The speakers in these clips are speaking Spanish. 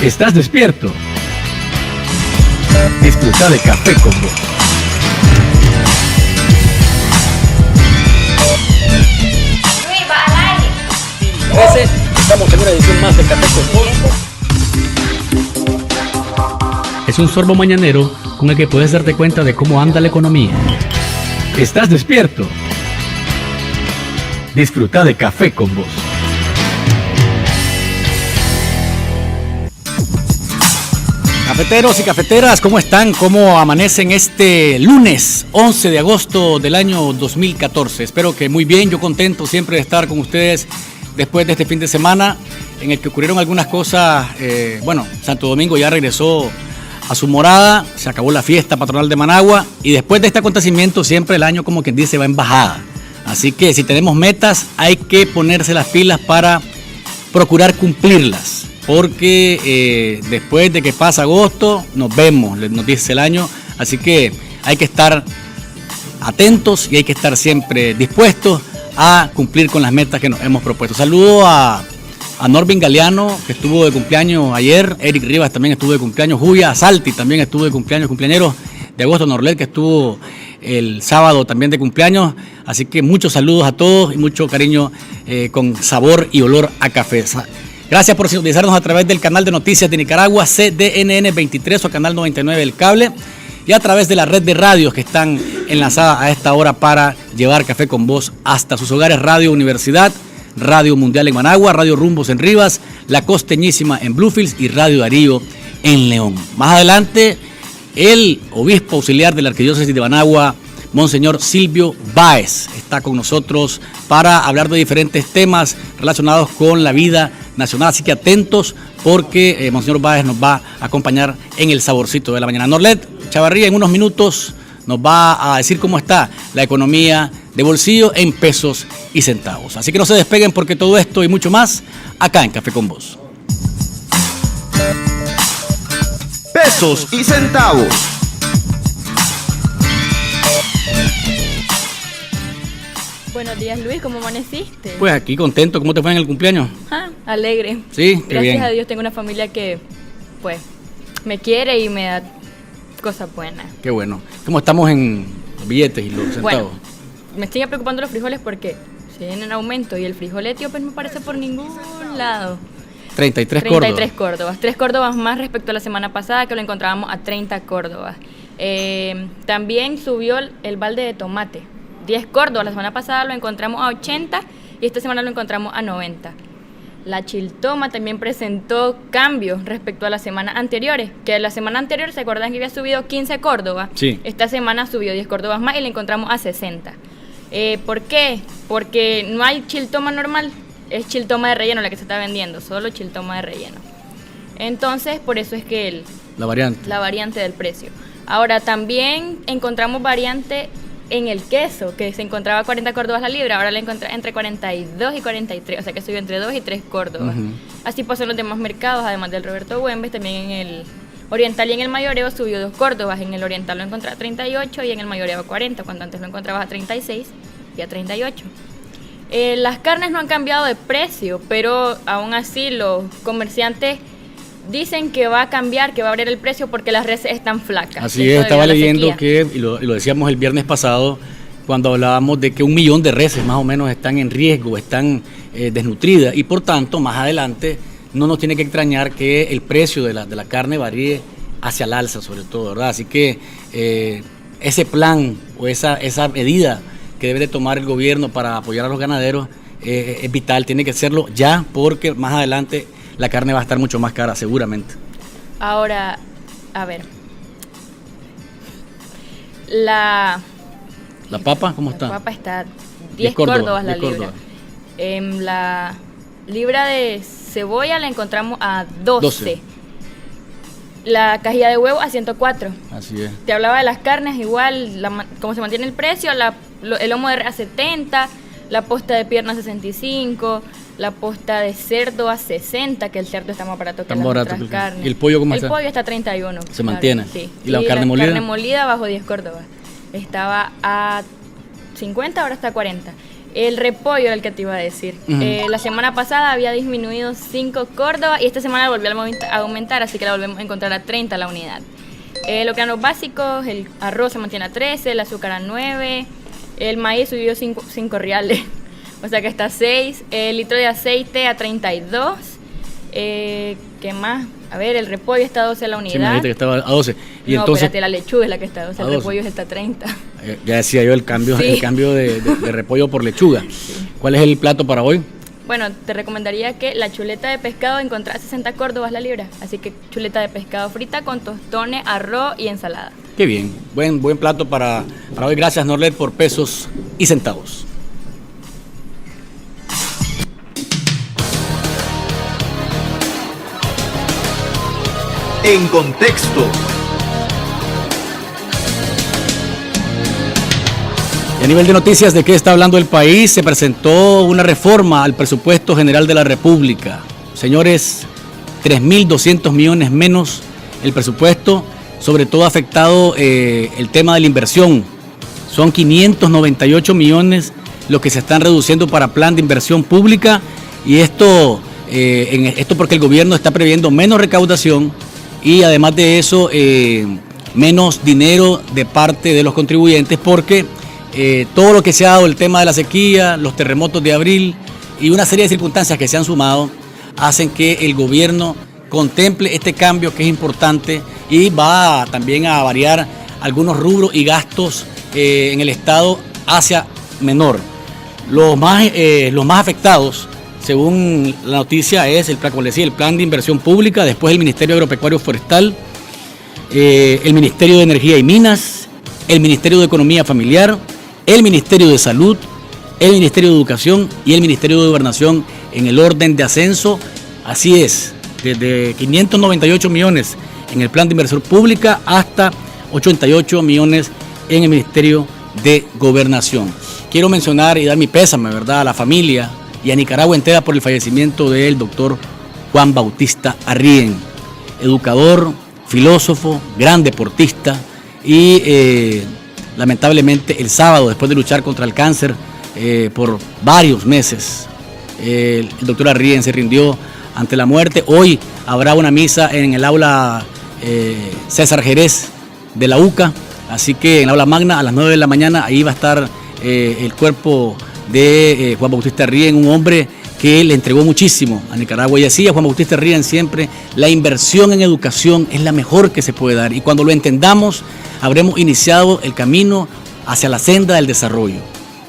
¿Estás despierto? Disfruta de Café con Vos. Luis, va al aire. Estamos en una edición más de Café con Vos. Es un sorbo mañanero con el que puedes darte cuenta de cómo anda la economía. ¿Estás despierto? Disfruta de Café con Vos. Cafeteros y cafeteras, ¿cómo están? ¿Cómo amanecen este lunes 11 de agosto del año 2014? Espero que muy bien, yo contento siempre de estar con ustedes después de este fin de semana en el que ocurrieron algunas cosas. Santo Domingo ya regresó a su morada, se acabó la fiesta patronal de Managua y después de este acontecimiento siempre el año, como quien dice, va en bajada. Así que si tenemos metas hay que ponerse las pilas para procurar cumplirlas. Porque después de que pasa agosto, nos vemos, nos dice el año, así que hay que estar atentos y hay que estar siempre dispuestos a cumplir con las metas que nos hemos propuesto. Saludo a Norvin Galeano, que estuvo de cumpleaños ayer, Eric Rivas también estuvo de cumpleaños, Julia Salti también estuvo de cumpleaños, cumpleañeros de agosto, Norlet, que estuvo el sábado también de cumpleaños, así que muchos saludos a todos y mucho cariño con sabor y olor a café. Gracias por sintonizarnos a través del canal de noticias de Nicaragua, CDNN 23 o canal 99 del cable, y a través de la red de radios que están enlazadas a esta hora para llevar Café con Vos hasta sus hogares. Radio Universidad, Radio Mundial en Managua, Radio Rumbos en Rivas, La Costeñísima en Bluefields y Radio Darío en León. Más adelante, el obispo auxiliar de la Arquidiócesis de Managua, Monseñor Silvio Báez, está con nosotros para hablar de diferentes temas relacionados con la vida nacional, así que atentos porque Monseñor Báez nos va a acompañar en el saborcito de la mañana. Norlet Chavarría en unos minutos nos va a decir cómo está la economía de bolsillo en pesos y centavos. Así que no se despeguen porque todo esto y mucho más acá en Café con Vos. Pesos y centavos. Buenos días, Luis, ¿cómo amaneciste? Pues aquí contento. ¿Cómo te fue en el cumpleaños? Alegre. Sí, qué bien. Gracias a Dios tengo una familia que, pues, me quiere y me da cosas buenas. Qué bueno. ¿Cómo estamos en billetes y los centavos? Bueno, me siguen preocupando los frijoles porque siguen en aumento y el frijol etíope no aparece por ningún lado. 33 córdobas. 3 córdobas más respecto a la semana pasada que lo encontrábamos a 30 córdobas. También subió el balde de tomate. 10 córdobas, la semana pasada lo encontramos a 80 y esta semana lo encontramos a 90. La chiltoma también presentó cambios respecto a las semanas anteriores, que la semana anterior se acuerdan que había subido 15 córdobas, sí. Esta semana subió 10 córdobas más y la encontramos a 60. ¿Por qué? Porque no hay chiltoma normal, es chiltoma de relleno la que se está vendiendo, solo chiltoma de relleno. Entonces, por eso es que la variante del precio. Ahora, también encontramos variante en el queso, que se encontraba a 40 córdobas la libra, ahora la encontré entre 42 y 43, o sea que subió entre 2 y 3 córdobas. Así pasó en los demás mercados, además del Roberto Güemes, también en el Oriental y en el Mayoreo subió 2 córdobas, en el Oriental lo encontré a 38 y en el Mayoreo a 40, cuando antes lo encontrabas a 36 y a 38. Las carnes no han cambiado de precio, pero aún así los comerciantes dicen que va a cambiar, que va a abrir el precio porque las reses están flacas. Así es, estaba leyendo que, y lo decíamos el viernes pasado, cuando hablábamos de que 1 millón de reses más o menos están en riesgo, están desnutridas, y por tanto, más adelante, no nos tiene que extrañar que el precio de la carne varíe hacia el alza, sobre todo, ¿verdad? Así que ese plan o esa medida que debe de tomar el gobierno para apoyar a los ganaderos es vital, tiene que hacerlo ya, porque más adelante la carne va a estar mucho más cara, seguramente. Ahora, a ver. La papa, ¿cómo está? La papa está 10 córdobas la libra. La libra de cebolla la encontramos a 12. La cajilla de huevo a 104. Así es. Te hablaba de las carnes, igual, como se mantiene el precio, el lomo de res a 70, la posta de pierna a 65, la posta de cerdo a 60, que el cerdo está más barato que las otras carnes. ¿Y el pollo cómo está? El pollo está a 31. ¿Se mantiene? Sí. ¿Y la carne molida? La carne molida bajo 10 córdobas. Estaba a 50, ahora está a 40. El repollo era el que te iba a decir. La semana pasada había disminuido 5 Córdoba y esta semana volvió a aumentar, así que la volvemos a encontrar a 30 la unidad. Los granos básicos, el arroz se mantiene a 13, el azúcar a 9, el maíz subió 5 reales, o sea que está a 6, el litro de aceite a 32. ¿Qué más? A ver, el repollo está a 12 la unidad. Sí, me dijiste que estaba a 12. Y no, entonces, espérate, la lechuga es la que está a 12, el repollo está a 30. Ya decía yo el cambio de repollo por lechuga. Sí. ¿Cuál es el plato para hoy? Bueno, te recomendaría que la chuleta de pescado encontrás 60 córdobas la libra. Así que chuleta de pescado frita con tostones, arroz y ensalada. Qué bien, buen plato para hoy. Gracias, Norlet, por pesos y centavos. En contexto. Y a nivel de noticias, ¿de qué está hablando el país? Se presentó una reforma al presupuesto general de la República. Señores, 3.200 millones menos el presupuesto, sobre todo afectado el tema de la inversión. Son 598 millones los que se están reduciendo para plan de inversión pública, y esto porque el gobierno está previendo menos recaudación y además de eso menos dinero de parte de los contribuyentes, porque todo lo que se ha dado, el tema de la sequía, los terremotos de abril y una serie de circunstancias que se han sumado, hacen que el gobierno contemple este cambio que es importante y va también a variar algunos rubros y gastos en el Estado hacia menor. Los más afectados, según la noticia, es el plan de inversión pública, después el Ministerio Agropecuario Forestal, el Ministerio de Energía y Minas, el Ministerio de Economía Familiar, el Ministerio de Salud, el Ministerio de Educación y el Ministerio de Gobernación en el orden de ascenso. Así es, desde 598 millones en el plan de inversión pública hasta 88 millones en el Ministerio de Gobernación. Quiero mencionar y dar mi pésame, ¿verdad?, a la familia y a Nicaragua entera por el fallecimiento del doctor Juan Bautista Arrién, educador, filósofo, gran deportista y lamentablemente el sábado, después de luchar contra el cáncer por varios meses, el doctor Arrién se rindió ante la muerte. Hoy habrá una misa en el aula César Jerez de la UCA, así que en la aula magna a las 9 de la mañana ahí va a estar el cuerpo de Juan Bautista Arrién, un hombre que le entregó muchísimo a Nicaragua. Y decía Juan Bautista Arrién siempre, la inversión en educación es la mejor que se puede dar, y cuando lo entendamos habremos iniciado el camino hacia la senda del desarrollo.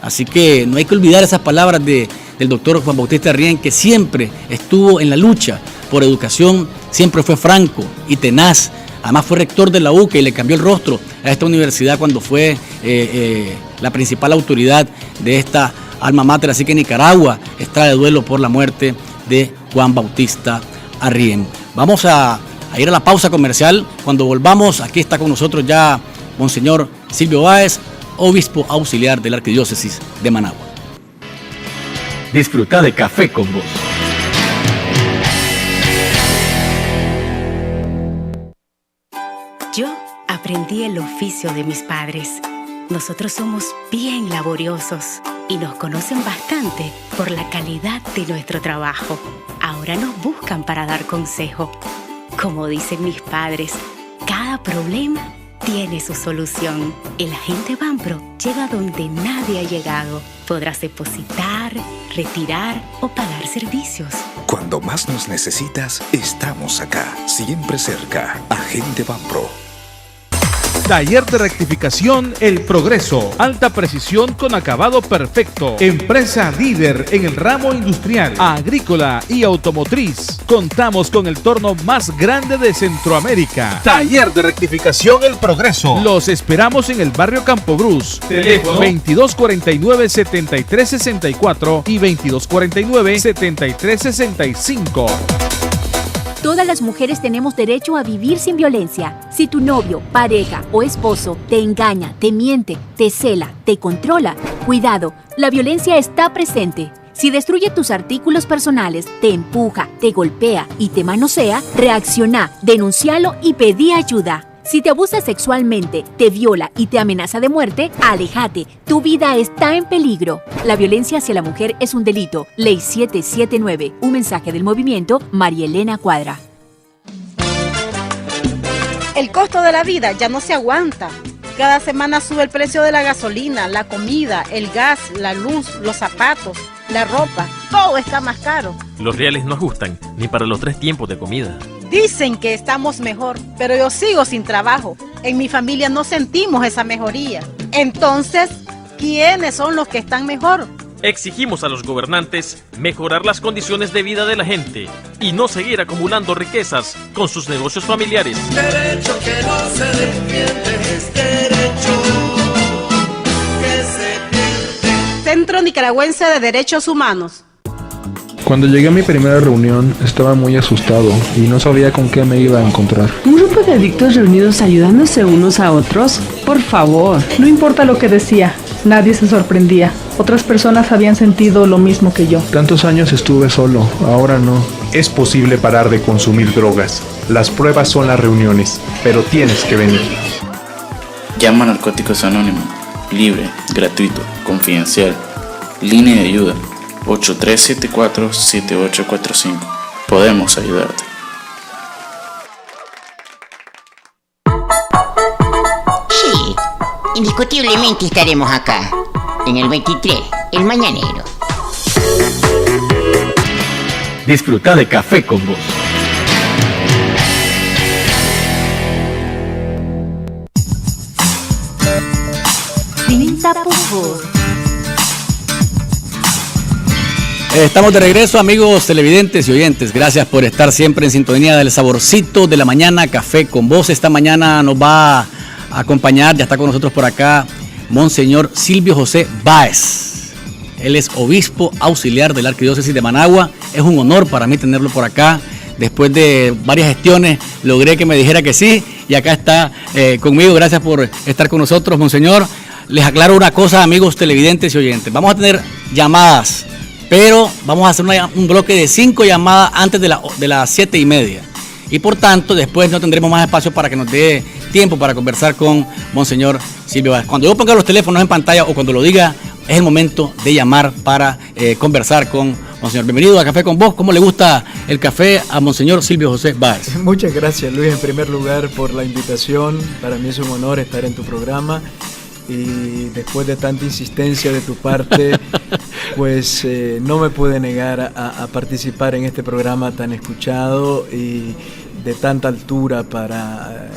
Así que no hay que olvidar esas palabras del doctor Juan Bautista Arrién, que siempre estuvo en la lucha por educación, siempre fue franco y tenaz. Además fue rector de la UCA y le cambió el rostro a esta universidad cuando fue la principal autoridad de esta alma mater. Así que Nicaragua está de duelo por la muerte de Juan Bautista Arrién. Vamos a ir a la pausa comercial. Cuando volvamos, aquí está con nosotros ya Monseñor Silvio Báez, obispo auxiliar de la Arquidiócesis de Managua. Disfruta de Café con Vos. Yo aprendí el oficio de mis padres. Nosotros somos bien laboriosos y nos conocen bastante por la calidad de nuestro trabajo. Ahora nos buscan para dar consejo. Como dicen mis padres, cada problema tiene su solución. El agente Banpro llega donde nadie ha llegado. Podrás depositar, retirar o pagar servicios. Cuando más nos necesitas, estamos acá, siempre cerca. Agente Banpro. Taller de rectificación El Progreso. Alta precisión con acabado perfecto. Empresa líder en el ramo industrial, agrícola y automotriz. Contamos con el torno más grande de Centroamérica. Taller de rectificación El Progreso. Los esperamos en el barrio Campo Cruz. Teléfono 2249-7364 y 2249-7365. Todas las mujeres tenemos derecho a vivir sin violencia. Si tu novio, pareja o esposo te engaña, te miente, te cela, te controla, cuidado, la violencia está presente. Si destruye tus artículos personales, te empuja, te golpea y te manosea, reacciona, denúncialo y pedí ayuda. Si te abusa sexualmente, te viola y te amenaza de muerte, aléjate. Tu vida está en peligro. La violencia hacia la mujer es un delito. Ley 779. Un mensaje del movimiento María Elena Cuadra. El costo de la vida ya no se aguanta. Cada semana sube el precio de la gasolina, la comida, el gas, la luz, los zapatos, la ropa. Todo está más caro. Los reales no ajustan ni para los 3 tiempos de comida. Dicen que estamos mejor, pero yo sigo sin trabajo. En mi familia no sentimos esa mejoría. Entonces, ¿quiénes son los que están mejor? Exigimos a los gobernantes mejorar las condiciones de vida de la gente y no seguir acumulando riquezas con sus negocios familiares. Derecho que no se defiende es derecho que se pierde. Centro Nicaragüense de Derechos Humanos. Cuando llegué a mi primera reunión estaba muy asustado y no sabía con qué me iba a encontrar. ¿Un grupo de adictos reunidos ayudándose unos a otros? Por favor. No importa lo que decía, nadie se sorprendía. Otras personas habían sentido lo mismo que yo. Tantos años estuve solo, ahora no. Es posible parar de consumir drogas. Las pruebas son las reuniones, pero tienes que venir. Llama a Narcóticos Anónimos. Libre, gratuito, confidencial. Línea de ayuda. 8374-7845. Podemos ayudarte. Sí, indiscutiblemente estaremos acá, en el 23, el mañanero. Disfruta de Café con Vos. Pinta Popó. Estamos de regreso, amigos televidentes y oyentes. Gracias por estar siempre en sintonía del saborcito de la mañana, Café con Vos. Esta mañana nos va a acompañar, ya está con nosotros por acá, Monseñor Silvio José Báez. Él es obispo auxiliar de la Arquidiócesis de Managua. Es un honor para mí tenerlo por acá. Después de varias gestiones, logré que me dijera que sí. Y acá está conmigo. Gracias por estar con nosotros, Monseñor. Les aclaro una cosa, amigos televidentes y oyentes. Vamos a tener llamadas, pero vamos a hacer un bloque de 5 llamadas antes de las 7:30. Y por tanto, después no tendremos más espacio para que nos dé tiempo para conversar con Monseñor Silvio Báez. Cuando yo ponga los teléfonos en pantalla o cuando lo diga, es el momento de llamar para conversar con Monseñor. Bienvenido a Café con Vos. ¿Cómo le gusta el café a Monseñor Silvio José Báez? Muchas gracias, Luis, en primer lugar por la invitación. Para mí es un honor estar en tu programa. Y después de tanta insistencia de tu parte, pues no me pude negar a participar en este programa tan escuchado y de tanta altura para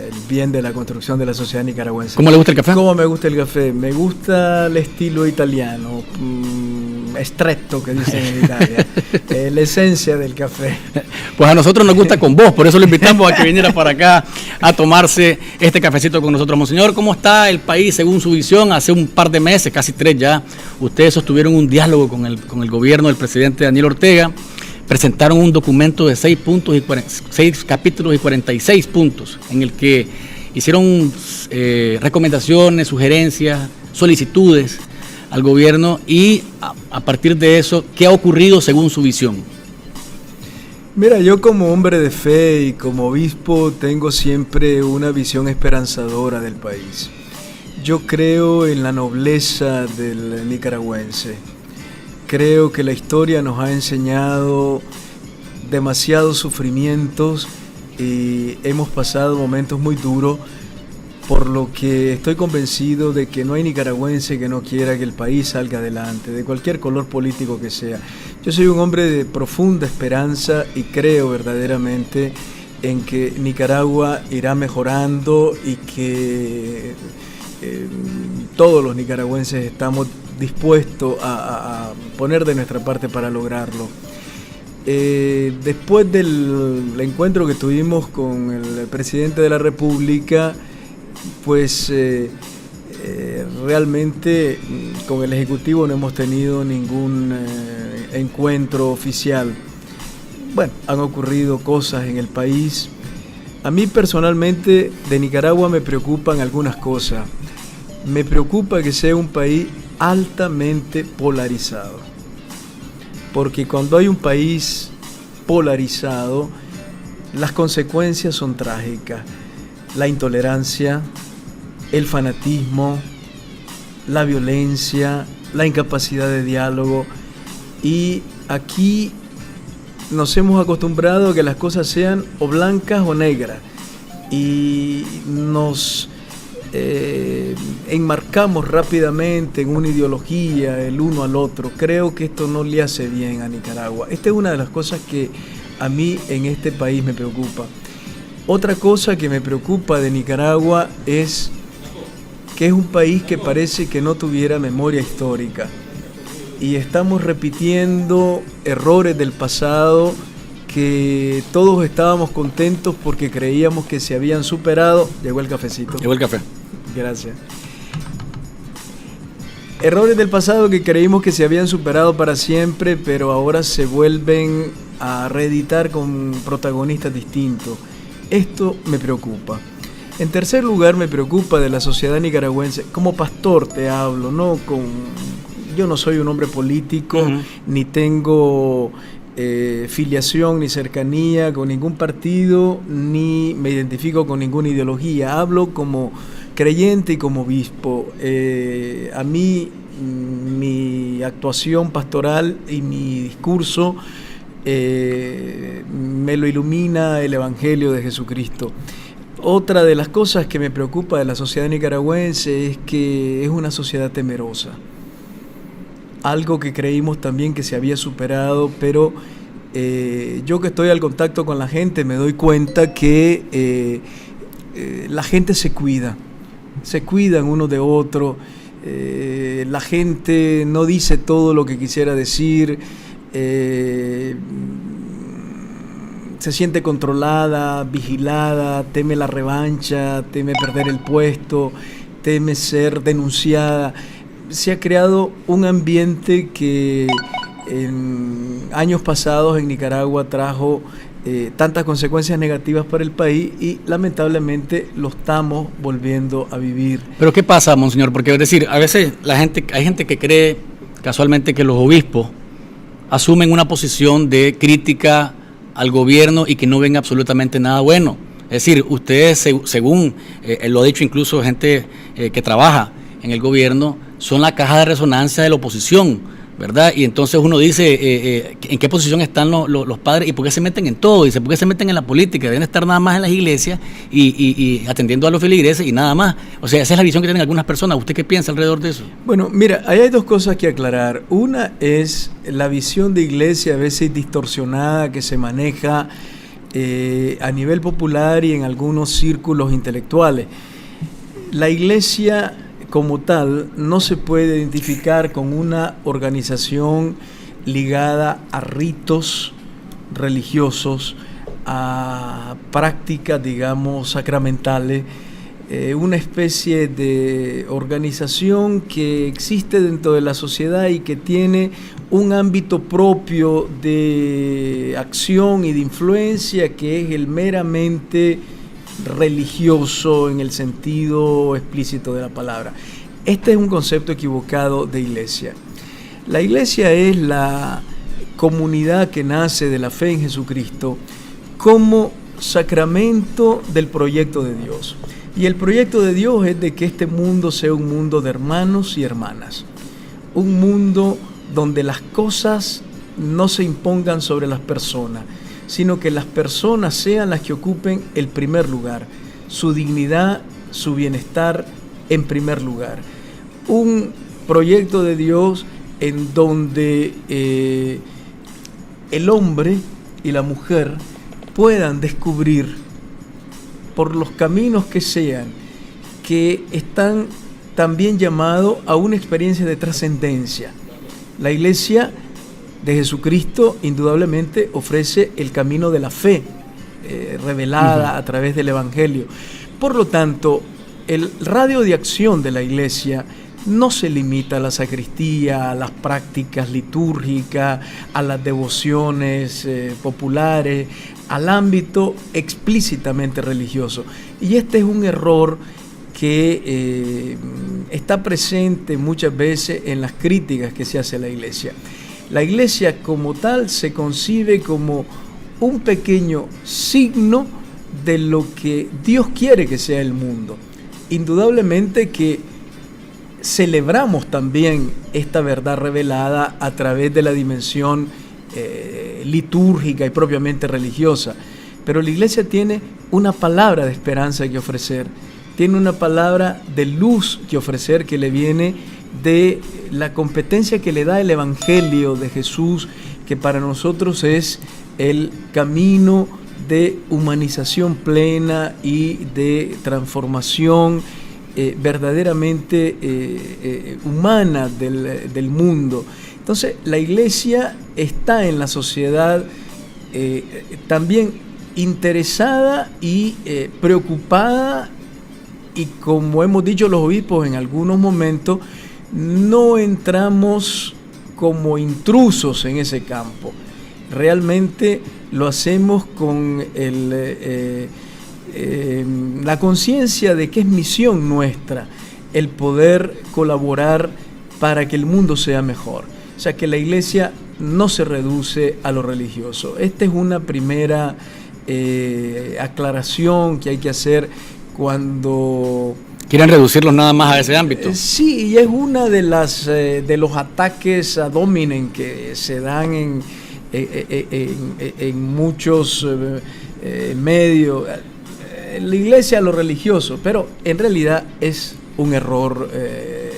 el bien de la construcción de la sociedad nicaragüense. ¿Cómo le gusta el café? ¿Cómo me gusta el café? Me gusta el estilo italiano, estretto que dicen en Italia, la esencia del café. Pues a nosotros nos gusta con vos, por eso lo invitamos a que viniera para acá a tomarse este cafecito con nosotros. Monseñor, ¿cómo está el país según su visión? Hace un par de meses, casi 3 ya, ustedes sostuvieron un diálogo con el gobierno del presidente Daniel Ortega, presentaron un documento de 6 capítulos y 46 puntos, en el que hicieron recomendaciones, sugerencias, solicitudes al gobierno y a partir de eso, ¿qué ha ocurrido según su visión? Mira, yo como hombre de fe y como obispo tengo siempre una visión esperanzadora del país. Yo creo en la nobleza del nicaragüense. Creo que la historia nos ha enseñado demasiados sufrimientos y hemos pasado momentos muy duros, por lo que estoy convencido de que no hay nicaragüense que no quiera que el país salga adelante, de cualquier color político que sea. Yo soy un hombre de profunda esperanza y creo verdaderamente en que Nicaragua irá mejorando y que todos los nicaragüenses estamos dispuestos a poner de nuestra parte para lograrlo. Después del encuentro que tuvimos con el presidente de la República, pues realmente con el Ejecutivo no hemos tenido ningún encuentro oficial. Bueno, han ocurrido cosas en el país. A mí personalmente de Nicaragua me preocupan algunas cosas. Me preocupa que sea un país altamente polarizado, porque cuando hay un país polarizado, las consecuencias son trágicas. la intolerancia, el fanatismo, la violencia, la incapacidad de diálogo. Y aquí nos hemos acostumbrado a que las cosas sean o blancas o negras. Y nos enmarcamos rápidamente en una ideología el uno al otro. Creo que esto no le hace bien a Nicaragua. Esta es una de las cosas que a mí en este país me preocupa. Otra cosa que me preocupa de Nicaragua es que es un país que parece que no tuviera memoria histórica. Y estamos repitiendo errores del pasado que todos estábamos contentos porque creíamos que se habían superado. Llegó el cafecito. Llegó el café. Gracias. Errores del pasado que creímos que se habían superado para siempre, pero ahora se vuelven a reeditar con protagonistas distintos. Esto me preocupa. En tercer lugar, me preocupa de la sociedad nicaragüense. Como pastor te hablo, yo no soy un hombre político, ni tengo filiación ni cercanía con ningún partido, ni me identifico con ninguna ideología. Hablo como creyente y como obispo. A mí mi actuación pastoral y mi discurso me lo ilumina el Evangelio de Jesucristo. Otra de las cosas que me preocupa de la sociedad nicaragüense es que es una sociedad temerosa. Algo que creímos también que se había superado, pero yo que estoy al contacto con la gente me doy cuenta que la gente se cuidan uno de otro, la gente no dice todo lo que quisiera decir, se siente controlada, vigilada, teme la revancha, teme perder el puesto, teme ser denunciada. Se ha creado un ambiente que en años pasados en Nicaragua trajo tantas consecuencias negativas para el país y lamentablemente lo estamos volviendo a vivir. Pero ¿qué pasa, monseñor? Porque es decir, a veces hay gente que cree casualmente que los obispos asumen una posición de crítica al gobierno y que no ven absolutamente nada bueno. Es decir, ustedes, según lo ha dicho incluso gente que trabaja en el gobierno, son la caja de resonancia de la oposición, ¿verdad? Y entonces uno dice, ¿en qué posición están los padres y por qué se meten en todo? Dice, ¿por qué se meten en la política? Deben estar nada más en las iglesias y atendiendo a los feligreses y nada más. O sea, esa es la visión que tienen algunas personas. ¿Usted qué piensa alrededor de eso? Bueno, mira, ahí hay dos cosas que aclarar. Una es la visión de iglesia a veces distorsionada que se maneja a nivel popular y en algunos círculos intelectuales. La iglesia como tal no se puede identificar con una organización ligada a ritos religiosos, a prácticas, digamos, sacramentales, una especie de organización que existe dentro de la sociedad y que tiene un ámbito propio de acción y de influencia que es el meramente religioso en el sentido explícito de la palabra. Este es un concepto equivocado de iglesia. La iglesia es la comunidad que nace de la fe en Jesucristo como sacramento del proyecto de Dios. Y el proyecto de Dios es de que este mundo sea un mundo de hermanos y hermanas. Un mundo donde las cosas no se impongan sobre las personas, sino que las personas sean las que ocupen el primer lugar, su dignidad, su bienestar en primer lugar. Un proyecto de Dios en donde el hombre y la mujer puedan descubrir por los caminos que sean que están también llamados a una experiencia de trascendencia. La Iglesia de Jesucristo indudablemente ofrece el camino de la fe revelada a través del Evangelio. Por lo tanto, el radio de acción de la Iglesia no se limita a la sacristía, a las prácticas litúrgicas, a las devociones populares, al ámbito explícitamente religioso. Y este es un error que está presente muchas veces en las críticas que se hace a la Iglesia. La Iglesia como tal se concibe como un pequeño signo de lo que Dios quiere que sea el mundo. Indudablemente que celebramos también esta verdad revelada a través de la dimensión litúrgica y propiamente religiosa, pero la iglesia tiene una palabra de esperanza que ofrecer, tiene una palabra de luz que ofrecer, que le viene de la competencia que le da el Evangelio de Jesús, que para nosotros es el camino de humanización plena y de transformación verdaderamente humana del mundo. Entonces, la iglesia está en la sociedad también interesada y preocupada, y como hemos dicho los obispos en algunos momentos, no entramos como intrusos en ese campo. Realmente lo hacemos con la conciencia de que es misión nuestra el poder colaborar para que el mundo sea mejor. O sea, que la iglesia no se reduce a lo religioso. Esta es una primera aclaración que hay que hacer cuando quieren reducirlos nada más a ese ámbito. Sí, y es una de los ataques ad hominem que se dan en muchos medios. La iglesia a lo religioso, pero en realidad es un error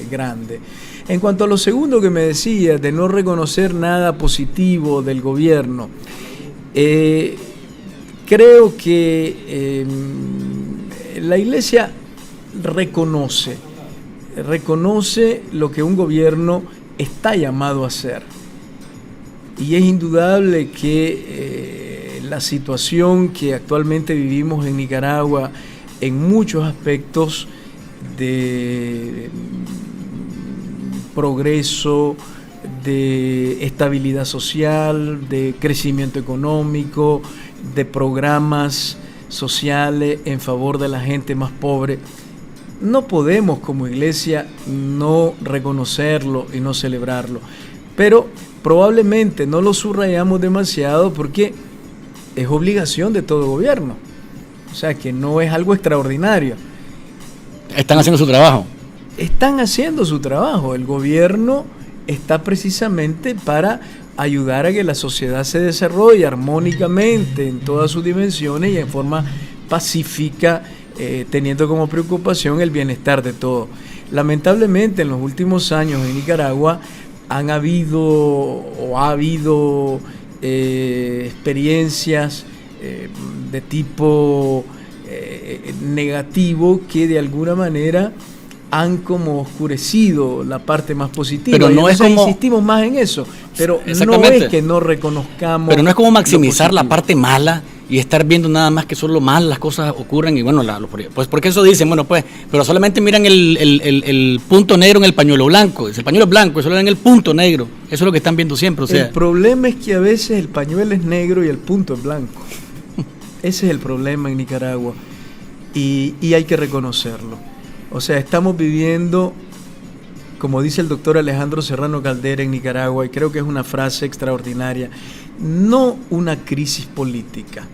grande. En cuanto a lo segundo que me decías, de no reconocer nada positivo del gobierno, creo que la iglesia reconoce lo que un gobierno está llamado a hacer. Y es indudable que la situación que actualmente vivimos en Nicaragua, en muchos aspectos de progreso, de estabilidad social, de crecimiento económico, de programas sociales en favor de la gente más pobre, no podemos como iglesia no reconocerlo y no celebrarlo, pero probablemente no lo subrayamos demasiado porque es obligación de todo gobierno, o sea que no es algo extraordinario. Están haciendo su trabajo. Están haciendo su trabajo. El gobierno está precisamente para ayudar a que la sociedad se desarrolle armónicamente en todas sus dimensiones y en forma pacífica, teniendo como preocupación el bienestar de todos. Lamentablemente en los últimos años en Nicaragua ha habido experiencias de tipo negativo que de alguna manera han como oscurecido la parte más positiva. Pero no es como, insistimos más en eso, pero no es que no reconozcamos. Pero no es como maximizar la parte mala y estar viendo nada más que solo mal las cosas ocurren y bueno, pues porque eso dicen, bueno pues, pero solamente miran el punto negro en el pañuelo blanco. El pañuelo es blanco, solo ven el punto negro. Eso es lo que están viendo siempre. O sea, el problema es que a veces el pañuelo es negro y el punto es blanco. Ese es el problema en Nicaragua y hay que reconocerlo. O sea, estamos viviendo, como dice el doctor Alejandro Serrano Caldera en Nicaragua, y creo que es una frase extraordinaria, no una crisis política,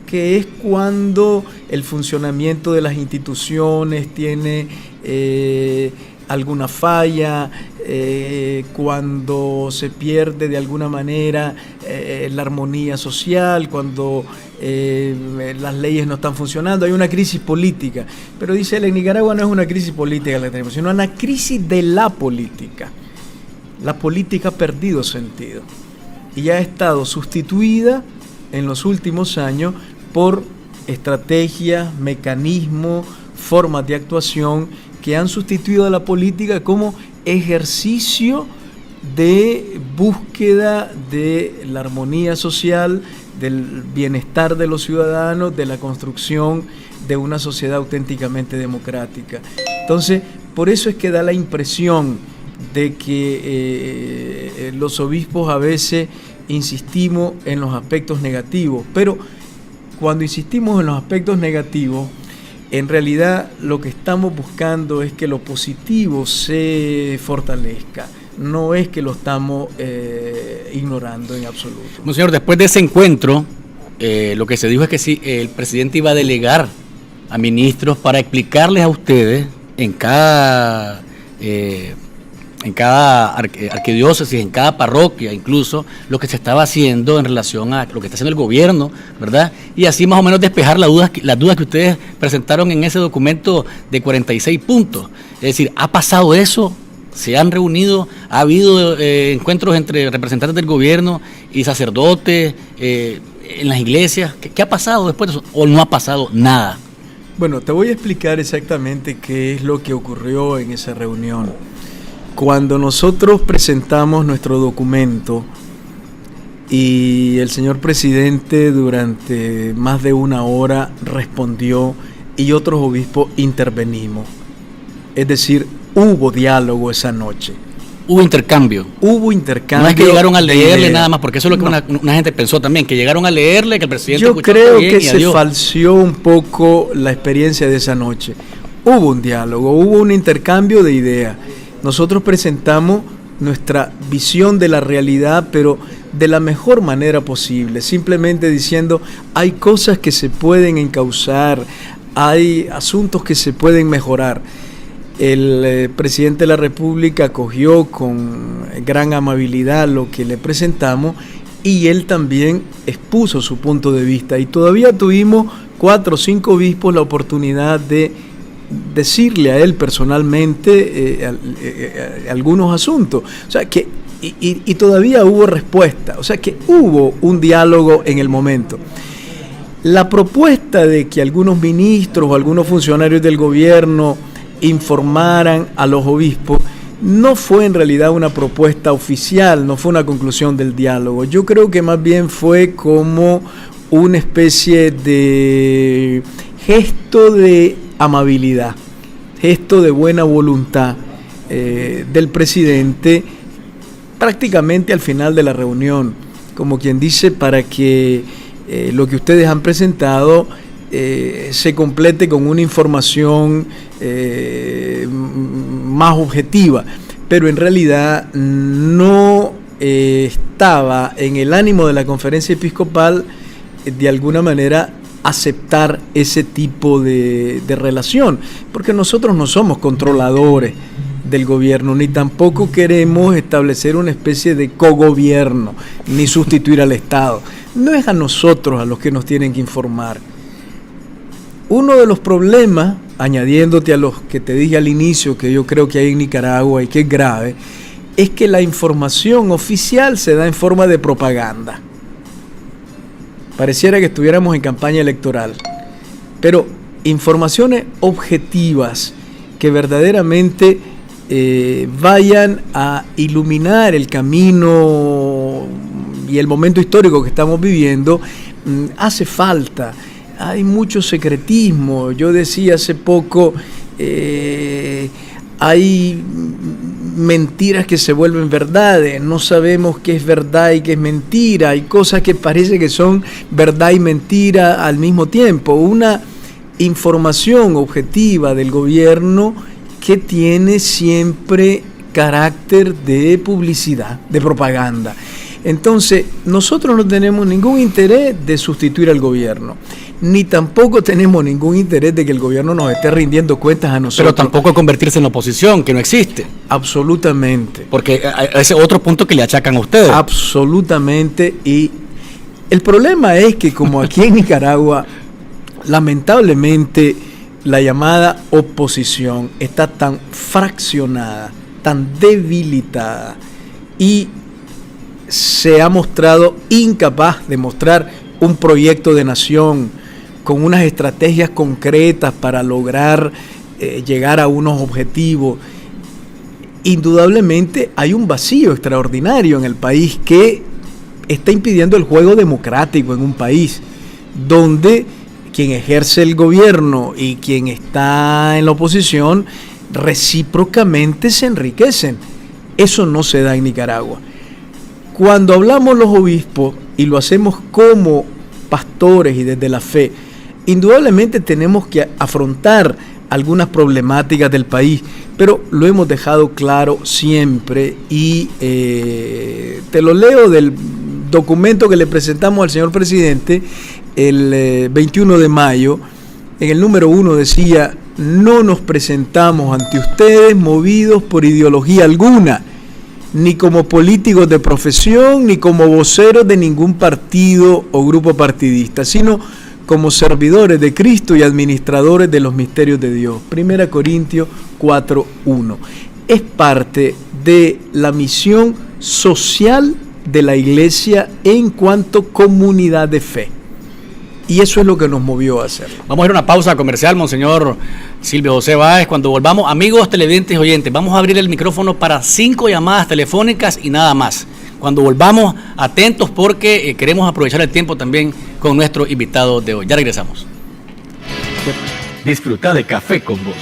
que es cuando el funcionamiento de las instituciones tiene alguna falla, cuando se pierde de alguna manera la armonía social, cuando las leyes no están funcionando, hay una crisis política. Pero dice él, en Nicaragua no es una crisis política la que tenemos, sino una crisis de la política. La política ha perdido sentido y ha estado sustituida en los últimos años por estrategias, mecanismos, formas de actuación que han sustituido a la política como ejercicio de búsqueda de la armonía social, del bienestar de los ciudadanos, de la construcción de una sociedad auténticamente democrática. Entonces, por eso es que da la impresión de que los obispos a veces insistimos en los aspectos negativos, pero cuando insistimos en los aspectos negativos, en realidad lo que estamos buscando es que lo positivo se fortalezca, no es que lo estamos ignorando en absoluto. Monseñor, después de ese encuentro lo que se dijo es que sí, el presidente iba a delegar a ministros para explicarles a ustedes en cada arquidiócesis, en cada parroquia, incluso lo que se estaba haciendo en relación a lo que está haciendo el gobierno, ¿verdad? Y así más o menos despejar las dudas que ustedes presentaron en ese documento de 46 puntos. Es decir, ¿ha pasado eso? ¿Se han reunido? ¿Ha habido encuentros entre representantes del gobierno y sacerdotes en las iglesias? ¿Qué ha pasado después de eso? ¿O no ha pasado nada? Bueno, te voy a explicar exactamente qué es lo que ocurrió en esa reunión. Cuando nosotros presentamos nuestro documento y el señor presidente durante más de una hora respondió y otros obispos intervenimos. Es decir, hubo diálogo esa noche. Hubo intercambio. Hubo intercambio. No es que llegaron a leerle nada más, porque eso es lo que una gente pensó también, que llegaron a leerle, que el presidente... Yo creo que se falseó un poco la experiencia de esa noche. Hubo un diálogo, hubo un intercambio de ideas. Nosotros presentamos nuestra visión de la realidad, pero de la mejor manera posible, simplemente diciendo, hay cosas que se pueden encauzar, hay asuntos que se pueden mejorar. El presidente de la República acogió con gran amabilidad lo que le presentamos y él también expuso su punto de vista. Y todavía tuvimos 4 o 5 obispos la oportunidad de decirle a él personalmente algunos asuntos. O sea que y todavía hubo respuesta. O sea que hubo un diálogo en el momento. La propuesta de que algunos ministros o algunos funcionarios del gobierno informaran a los obispos no fue en realidad una propuesta oficial, no fue una conclusión del diálogo. Yo creo que más bien fue como una especie de gesto de amabilidad, gesto de buena voluntad del presidente prácticamente al final de la reunión, como quien dice, para que lo que ustedes han presentado se complete con una información más objetiva, pero en realidad no estaba en el ánimo de la conferencia episcopal de alguna manera aceptar ese tipo de relación, porque nosotros no somos controladores del gobierno, ni tampoco queremos establecer una especie de cogobierno, ni sustituir al Estado. No es a nosotros a los que nos tienen que informar. Uno de los problemas, añadiéndote a los que te dije al inicio, que yo creo que hay en Nicaragua y que es grave, es que la información oficial se da en forma de propaganda. Pareciera que estuviéramos en campaña electoral, pero informaciones objetivas que verdaderamente vayan a iluminar el camino y el momento histórico que estamos viviendo, hace falta. Hay mucho secretismo. Yo decía hace poco, hay mentiras que se vuelven verdades, no sabemos qué es verdad y qué es mentira, hay cosas que parece que son verdad y mentira al mismo tiempo. Una información objetiva del gobierno que tiene siempre carácter de publicidad, de propaganda. Entonces, nosotros no tenemos ningún interés de sustituir al gobierno, ni tampoco tenemos ningún interés de que el gobierno nos esté rindiendo cuentas a nosotros. Pero tampoco convertirse en oposición, que no existe. Absolutamente. Porque ese es otro punto que le achacan a ustedes. Absolutamente. Y el problema es que como aquí en Nicaragua, lamentablemente, la llamada oposición está tan fraccionada, tan debilitada y se ha mostrado incapaz de mostrar un proyecto de nación con unas estrategias concretas para lograr llegar a unos objetivos. Indudablemente hay un vacío extraordinario en el país que está impidiendo el juego democrático en un país donde quien ejerce el gobierno y quien está en la oposición recíprocamente se enriquecen. Eso no se da en Nicaragua. Cuando hablamos los obispos y lo hacemos como pastores y desde la fe, indudablemente tenemos que afrontar algunas problemáticas del país, pero lo hemos dejado claro siempre y te lo leo del documento que le presentamos al señor presidente el 21 de mayo, en el número 1 decía: no nos presentamos ante ustedes movidos por ideología alguna, ni como políticos de profesión, ni como voceros de ningún partido o grupo partidista, sino como servidores de Cristo y administradores de los misterios de Dios. 1 Corintios 4:1. Es parte de la misión social de la iglesia en cuanto comunidad de fe. Y eso es lo que nos movió a hacerlo. Vamos a ir a una pausa comercial, monseñor Silvio José Báez. Cuando volvamos, amigos televidentes y oyentes, vamos a abrir el micrófono para 5 llamadas telefónicas y nada más. Cuando volvamos, atentos porque queremos aprovechar el tiempo también con nuestro invitado de hoy. Ya regresamos. Disfruta de Café con Vos.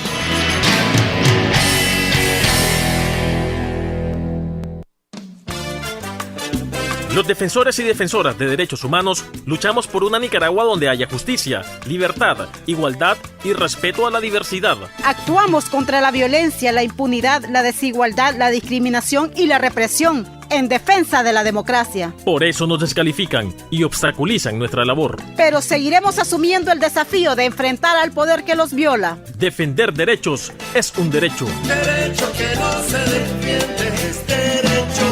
Los defensores y defensoras de derechos humanos luchamos por una Nicaragua donde haya justicia, libertad, igualdad y respeto a la diversidad. Actuamos contra la violencia, la impunidad, la desigualdad, la discriminación y la represión, en defensa de la democracia. Por eso nos descalifican y obstaculizan nuestra labor. Pero seguiremos asumiendo el desafío de enfrentar al poder que los viola. Defender derechos es un derecho. Derecho que no se defiende es derecho.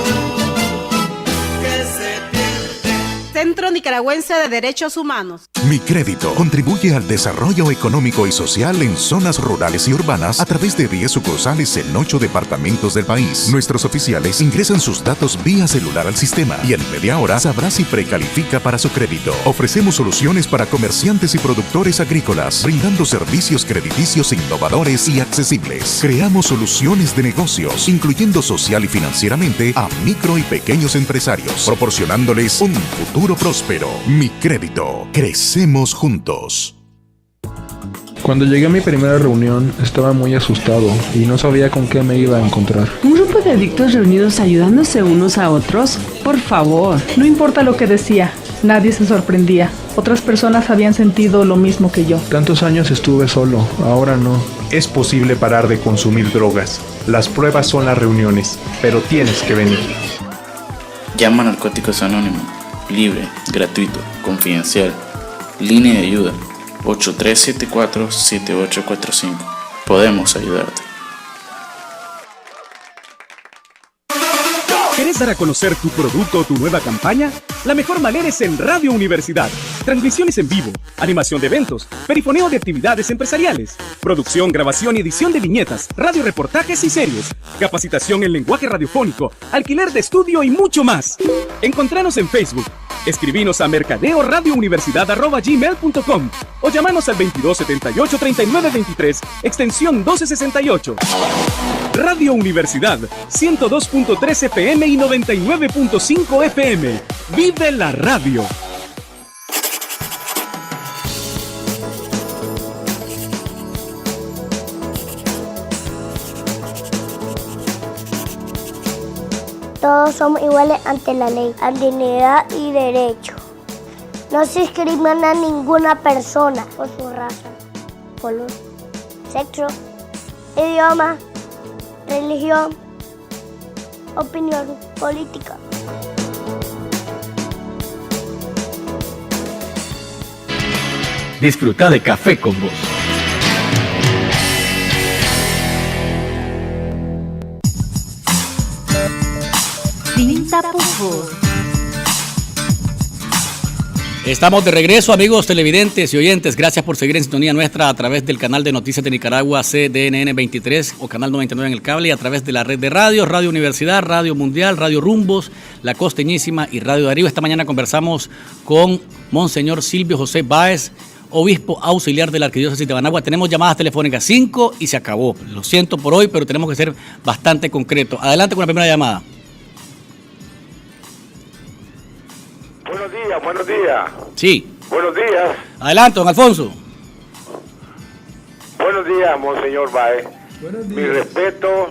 Centro Nicaragüense de Derechos Humanos. Mi Crédito contribuye al desarrollo económico y social en zonas rurales y urbanas a través de 10 sucursales en 8 departamentos del país. Nuestros oficiales ingresan sus datos vía celular al sistema y en media hora sabrá si precalifica para su crédito. Ofrecemos soluciones para comerciantes y productores agrícolas, brindando servicios crediticios innovadores y accesibles. Creamos soluciones de negocios, incluyendo social y financieramente a micro y pequeños empresarios, proporcionándoles un futuro próspero. Mi Crédito. Crecemos juntos. Cuando llegué a mi primera reunión estaba muy asustado y no sabía con qué me iba a encontrar. ¿Un grupo de adictos reunidos ayudándose unos a otros? Por favor. No importa lo que decía, nadie se sorprendía. Otras personas habían sentido lo mismo que yo. Tantos años estuve solo, ahora no. Es posible parar de consumir drogas. Las pruebas son las reuniones, pero tienes que venir. Llama a Narcóticos Anónimos. Libre, gratuito, confidencial. Línea de ayuda 8374-7845. Podemos ayudarte. ¿Quieres dar a conocer tu producto o tu nueva campaña? La mejor manera es en Radio Universidad. Transmisiones en vivo, animación de eventos, perifoneo de actividades empresariales, producción, grabación y edición de viñetas, radioreportajes y series, capacitación en lenguaje radiofónico, alquiler de estudio y mucho más. Encontranos en Facebook. Escribinos a mercadeoradiouniversidad@gmail.com o llamanos al 2278-3923, extensión 1268. Radio Universidad, 102.3 FM y 99.5 FM. ¡Vive la radio! Todos somos iguales ante la ley, a dignidad y derecho. No se discrimina a ninguna persona por su raza, color, sexo, idioma, religión, opinión política. Disfruta de Café con Vos. Sin tapujos. Estamos de regreso, amigos televidentes y oyentes. Gracias por seguir en sintonía nuestra a través del canal de Noticias de Nicaragua, CDNN 23 o canal 99 en el cable, y a través de la red de radio, Radio Universidad, Radio Mundial, Radio Rumbos, La Costeñísima y Radio Darío. Esta mañana conversamos con Monseñor Silvio José Báez, obispo auxiliar de la Arquidiócesis de Managua. Tenemos llamadas telefónicas 5 y se acabó. Lo siento por hoy, pero tenemos que ser bastante concretos. Adelante con la primera llamada. Buenos días. Sí. Buenos días. Adelante, don Alfonso. Buenos días, Monseñor Báez. Buenos días. Mi respeto,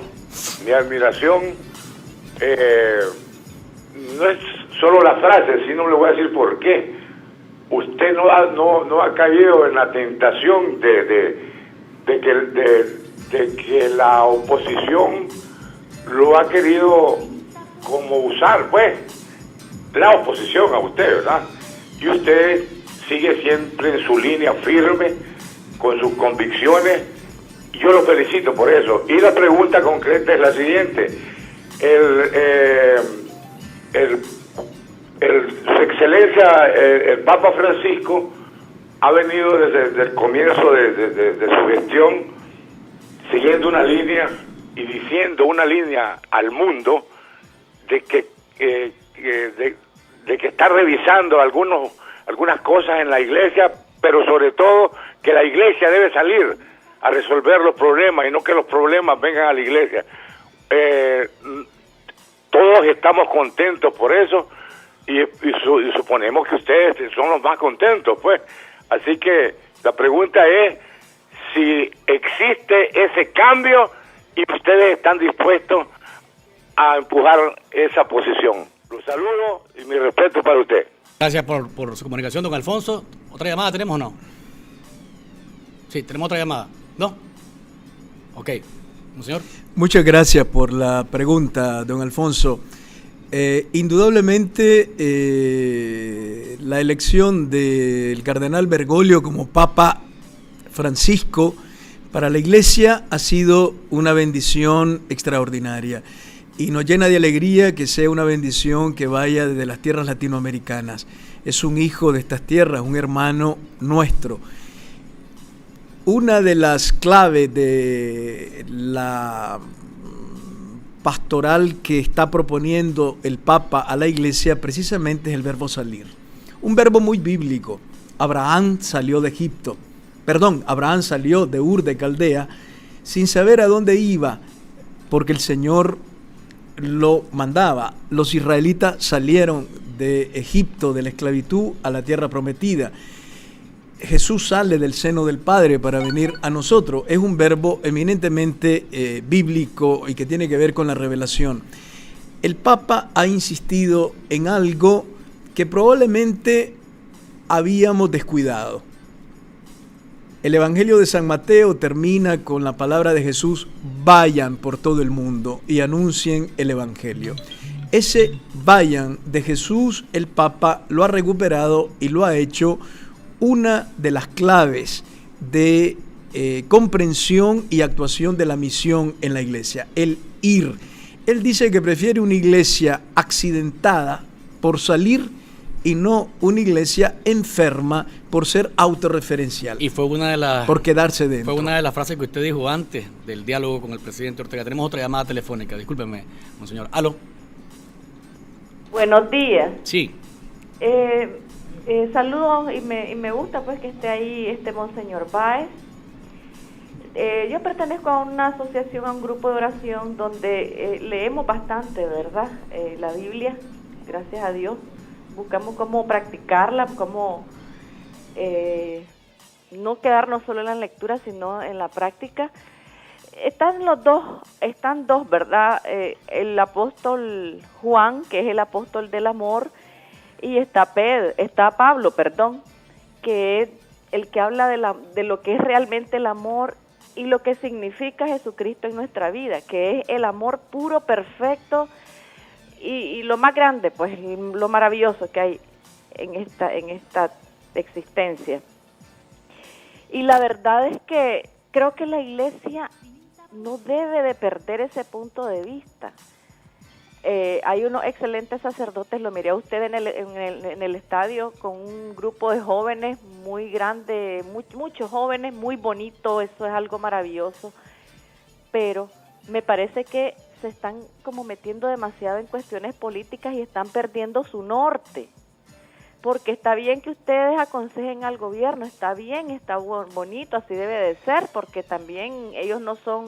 mi admiración. No es solo la frase, sino le voy a decir por qué. Usted no ha caído en la tentación de que la oposición lo ha querido como usar, pues. la oposición a usted, ¿verdad? Y usted sigue siempre en su línea firme, con sus convicciones, y yo lo felicito por eso. Y la pregunta concreta es la siguiente. Su Excelencia, el Papa Francisco, ha venido desde el comienzo de su gestión siguiendo una línea y diciendo una línea al mundo de que está revisando algunas cosas en la iglesia, pero sobre todo que la iglesia debe salir a resolver los problemas y no que los problemas vengan a la iglesia. Todos estamos contentos por eso y suponemos que ustedes son los más contentos, pues. Así que la pregunta es si existe ese cambio y ustedes están dispuestos a empujar esa posición. Los saludo y mi respeto para usted. Gracias por su comunicación, don Alfonso. ¿Otra llamada tenemos o no? Sí, tenemos otra llamada. ¿No? Ok. Señor. Muchas gracias por la pregunta, don Alfonso. Indudablemente la elección del cardenal Bergoglio como Papa Francisco para la Iglesia ha sido una bendición extraordinaria y nos llena de alegría que sea una bendición que vaya desde las tierras latinoamericanas. Es un hijo de estas tierras, un hermano nuestro. Una de las claves de la pastoral que está proponiendo el Papa a la Iglesia precisamente es el verbo salir. Un verbo muy bíblico. Abraham salió de Ur de Caldea sin saber a dónde iba, porque el Señor lo mandaba. Los israelitas salieron de Egipto, de la esclavitud, a la tierra prometida. Jesús sale del seno del Padre para venir a nosotros. Es un verbo eminentemente bíblico y que tiene que ver con la revelación. El Papa ha insistido en algo que probablemente habíamos descuidado. El Evangelio de San Mateo termina con la palabra de Jesús: vayan por todo el mundo y anuncien el Evangelio. Ese vayan de Jesús, el Papa lo ha recuperado y lo ha hecho una de las claves de comprensión y actuación de la misión en la iglesia, el ir. Él dice que prefiere una iglesia accidentada por salir y no una iglesia enferma por ser autorreferencial. Y fue una de las por quedarse dentro. Fue una de las frases que usted dijo antes del diálogo con el presidente Ortega. Tenemos otra llamada telefónica, discúlpeme, monseñor. ¿Aló? Buenos días. Sí. Saludos y me gusta pues que esté ahí Monseñor Báez. Yo pertenezco a una asociación, a un grupo de oración donde leemos bastante, ¿verdad? La Biblia, gracias a Dios. Buscamos cómo practicarla, cómo no quedarnos solo en la lectura, sino en la práctica. Están dos, ¿verdad? El apóstol Juan, que es el apóstol del amor, y está Pablo, que es el que habla de lo que es realmente el amor y lo que significa Jesucristo en nuestra vida, que es el amor puro, perfecto y lo más grande, pues lo maravilloso que hay en esta existencia. Y la verdad es que creo que la iglesia no debe de perder ese punto de vista. Hay unos excelentes sacerdotes, lo miré a usted en el estadio con un grupo de jóvenes muy grande, muchos jóvenes, muy bonito, eso es algo maravilloso, pero me parece que se están como metiendo demasiado en cuestiones políticas y están perdiendo su norte, porque está bien que ustedes aconsejen al gobierno, está bien, está bonito, así debe de ser, porque también ellos no son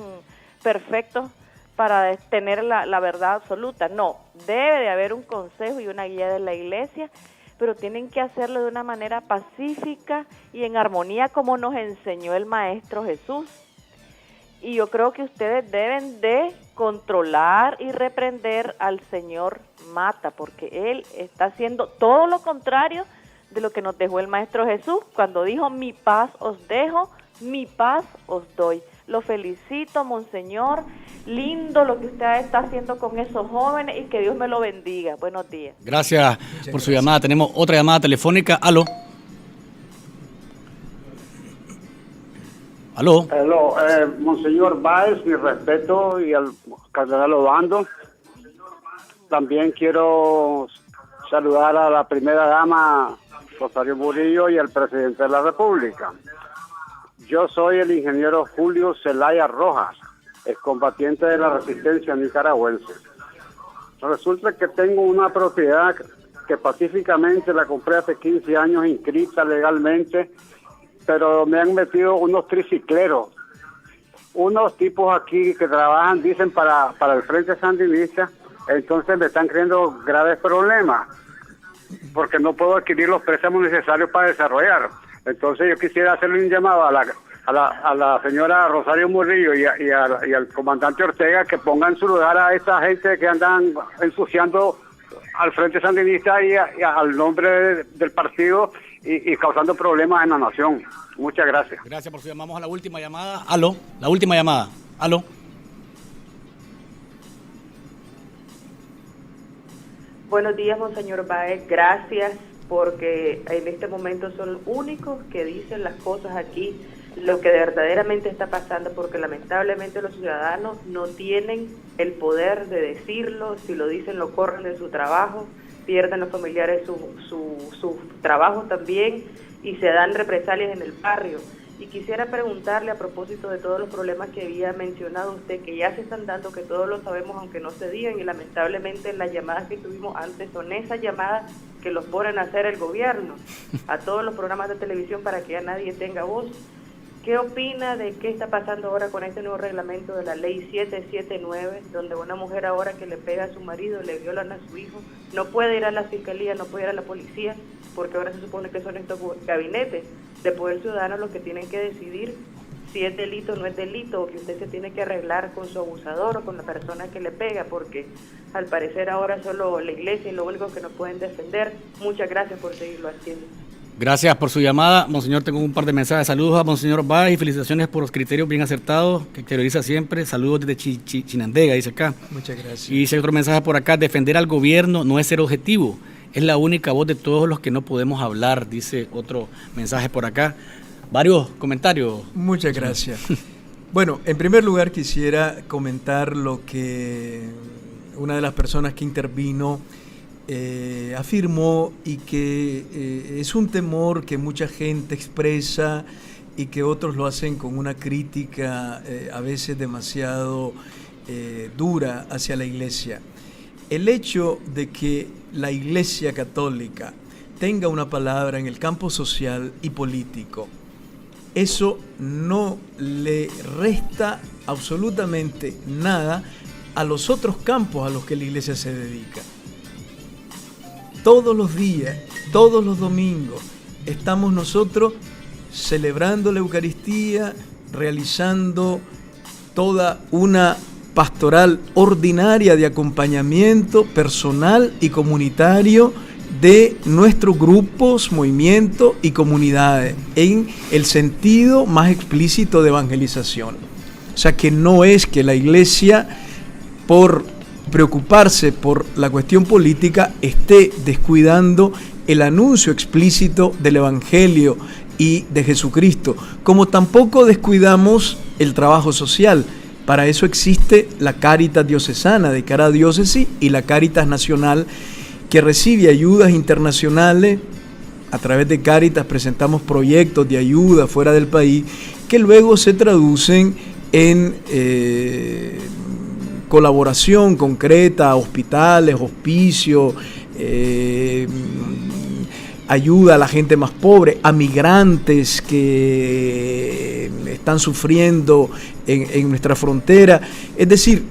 perfectos para tener la verdad absoluta. No, debe de haber un consejo y una guía de la iglesia, pero tienen que hacerlo de una manera pacífica y en armonía como nos enseñó el Maestro Jesús. Y yo creo que ustedes deben de controlar y reprender al señor Mata, porque él está haciendo todo lo contrario de lo que nos dejó el Maestro Jesús cuando dijo: mi paz os dejo, mi paz os doy. Lo felicito, monseñor, lindo lo que usted está haciendo con esos jóvenes y que Dios me lo bendiga. Buenos días. Gracias por su llamada. Tenemos otra llamada telefónica. Aló. Aló. Aló, Monseñor Báez, mi respeto, y al cardenal Obando. También quiero saludar a la primera dama, Rosario Murillo, y al presidente de la República. Yo soy el ingeniero Julio Zelaya Rojas, excombatiente de la resistencia nicaragüense. Resulta que tengo una propiedad que pacíficamente la compré hace 15 años, inscrita legalmente, pero me han metido unos tricicleros, unos tipos aquí que trabajan, dicen, para el Frente Sandinista. Entonces me están creando graves problemas, porque no puedo adquirir los préstamos necesarios para desarrollar. Entonces yo quisiera hacerle un llamado a la señora Rosario Murillo y al comandante Ortega, que pongan en su lugar a esta gente que andan ensuciando al Frente Sandinista y al nombre del partido y causando problemas en la nación. Muchas gracias. Gracias por su llamada. Vamos a la última llamada. Aló, la última llamada. Aló. Buenos días, Monseñor Báez. Gracias, porque en este momento son los únicos que dicen las cosas aquí, lo que verdaderamente está pasando, porque lamentablemente los ciudadanos no tienen el poder de decirlo. Si lo dicen, lo corren de su trabajo, pierden los familiares su trabajo también, y se dan represalias en el barrio. Y quisiera preguntarle, a propósito de todos los problemas que había mencionado usted, que ya se están dando, que todos lo sabemos aunque no se digan, y lamentablemente las llamadas que tuvimos antes son esas llamadas que los ponen a hacer el gobierno a todos los programas de televisión para que ya nadie tenga voz. ¿Qué opina de qué está pasando ahora con este nuevo reglamento de la ley 779, donde una mujer ahora que le pega a su marido, le violan a su hijo, no puede ir a la fiscalía, no puede ir a la policía, porque ahora se supone que son estos gabinetes de poder ciudadano los que tienen que decidir si es delito o no es delito, o que usted se tiene que arreglar con su abusador o con la persona que le pega, porque al parecer ahora solo la iglesia es lo único que nos pueden defender. Muchas gracias por seguirlo haciendo. Gracias por su llamada. Monseñor, tengo un par de mensajes. Saludos a Monseñor Báez y felicitaciones por los criterios bien acertados que exterioriza siempre. Saludos desde Chinandega, dice acá. Muchas gracias. Y dice otro mensaje por acá: defender al gobierno no es ser objetivo, es la única voz de todos los que no podemos hablar, dice otro mensaje por acá. Varios comentarios. Muchas gracias. Bueno, en primer lugar quisiera comentar lo que una de las personas que intervino afirmó, y que es un temor que mucha gente expresa y que otros lo hacen con una crítica a veces demasiado dura hacia la Iglesia. El hecho de que la Iglesia Católica tenga una palabra en el campo social y político, eso no le resta absolutamente nada a los otros campos a los que la Iglesia se dedica. Todos los días, todos los domingos, estamos nosotros celebrando la Eucaristía, realizando toda una pastoral ordinaria de acompañamiento personal y comunitario de nuestros grupos, movimientos y comunidades, en el sentido más explícito de evangelización. O sea, que no es que la Iglesia, por preocuparse por la cuestión política, esté descuidando el anuncio explícito del Evangelio y de Jesucristo, como tampoco descuidamos el trabajo social. Para eso existe la Cáritas Diocesana de cada diócesis y la Cáritas Nacional, que recibe ayudas internacionales. A través de Cáritas presentamos proyectos de ayuda fuera del país que luego se traducen en colaboración concreta a hospitales, hospicios, ayuda a la gente más pobre, a migrantes que están sufriendo en nuestra frontera. Es decir,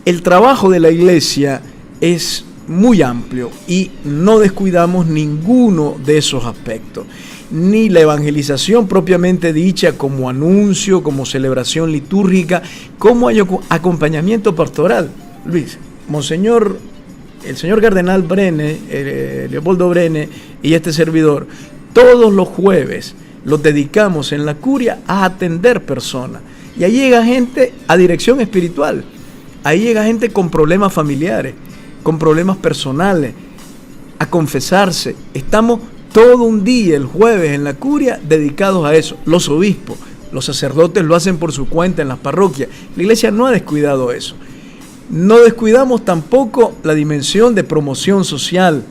el trabajo de la Iglesia es muy amplio y no descuidamos ninguno de esos aspectos, ni la evangelización propiamente dicha como anuncio, como celebración litúrgica, como acompañamiento pastoral. Luis, el señor cardenal Brene, Leopoldo Brene y este servidor, todos los jueves los dedicamos en la curia a atender personas Y ahí llega gente a dirección espiritual. Ahí llega gente con problemas familiares, con problemas personales, a confesarse. Estamos todo un día, el jueves, en la curia, dedicados a eso. Los obispos, los sacerdotes lo hacen por su cuenta en las parroquias. La iglesia no ha descuidado eso. No descuidamos tampoco la dimensión de promoción social,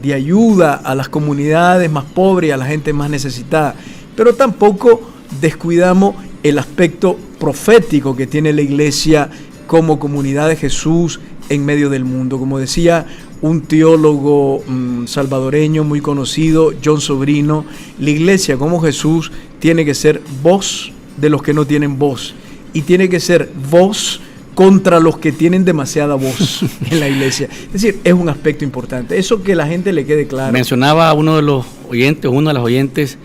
de ayuda a las comunidades más pobres y a la gente más necesitada. Pero tampoco descuidamos el aspecto profético que tiene la iglesia como comunidad de Jesús en medio del mundo. Como decía un teólogo salvadoreño muy conocido, John Sobrino, la iglesia como Jesús tiene que ser voz de los que no tienen voz y tiene que ser voz contra los que tienen demasiada voz en la iglesia. Es decir, es un aspecto importante. Eso que la gente le quede claro. Mencionaba a uno de los oyentes, una de las oyentes